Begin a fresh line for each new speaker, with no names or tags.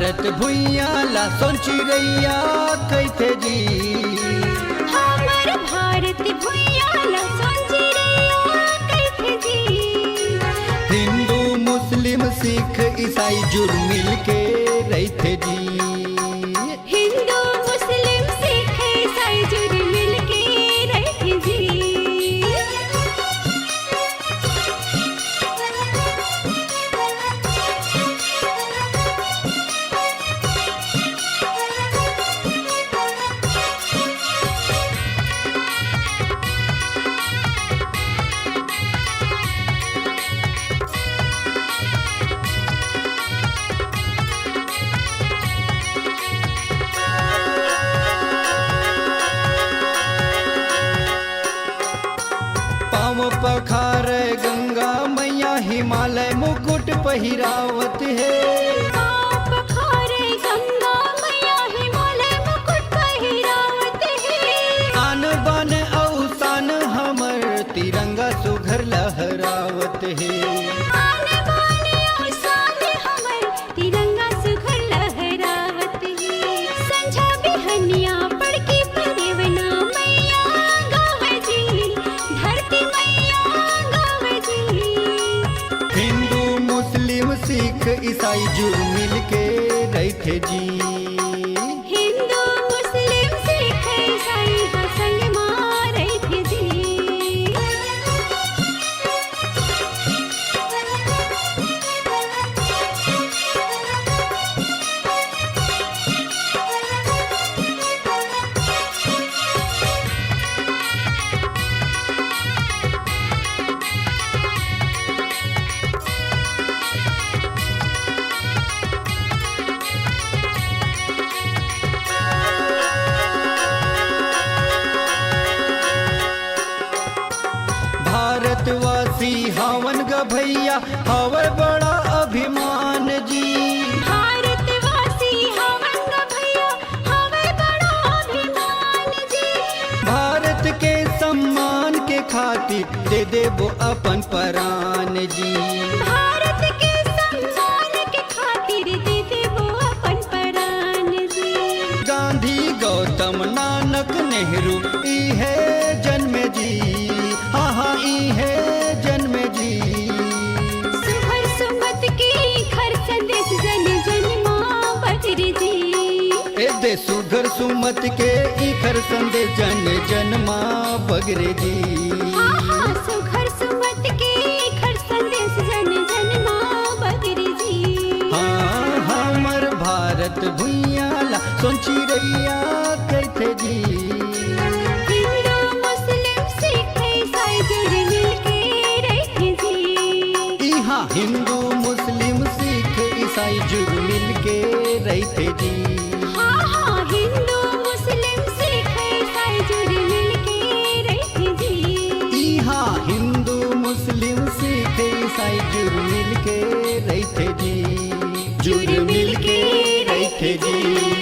भारत भुइया ला सोची रैया कैथे जी।
हमर भारत भुइया ला सोची रैया कैथे जी।
हिंदू मुस्लिम सिख ईसाई जुड़ मिल के रहते जी।
हिंदू मुस्लिम सिख ईसाई जुड़ मिल के रहते जी।
पाँव पखार गंगा मैया हिमालय मुकुट पहिरावत है।
पाँव पखारे गंगा मैया हिमालय मुकुट पहिरावत है।
आन बान औसान हमर तिरंगा सुघर लहरावत है।
आने वाले और साले हमर तिरंगा सुघर लहरावत है। संझा बिहनिया पड़ के परवना मैया गावे जी। धरती मैया गावे जी।
हिंदू मुस्लिम सिख ईसाई जुड़ मिल के रहते जी।
हिंदू मुस्लिम सिख ईसाई हा संग मारे थे जी।
भारतवासी हवन ग भैया हवे बड़ा अभिमान जी।
भारतवासी हवन ग भैया हवे बड़ा अभिमान जी।
भारत के सम्मान के खातिर दे देबो अपन परान जी।
भारत के सम्मान के खातिर दे देबो अपन परान जी।
गांधी गौतम नानक नेहरू ई है जन्मे जी। हाँ हाँ ई है जन्मे जी।
सुहर सुमत के खर संदेश जन जन माँ बदरी जी।
ए दे सुघर सुमत के इखर संदे जन जन माँ बगरे जी।
हाँ हाँ सुघर सुमत के खर संदेश जन जन माँ बदरी जी।
हाँ हमर भारत भुइया ला सोची रैया कैथे जी।
हिंदू मुस्लिम सिख ईसाई जुड़ मिल के रहते जी।
इहाँ हिंदू मुस्लिम सिख ईसाई जुड़ मिल के रहते जी।
हाँ हाँ हिंदू मुस्लिम सिख ईसाई जुड़ मिल के रहते जी।
इहाँ हिंदू मुस्लिम सिख ईसाई जुड़ मिल के रहते जी। जुड़ मिल के रहते जी।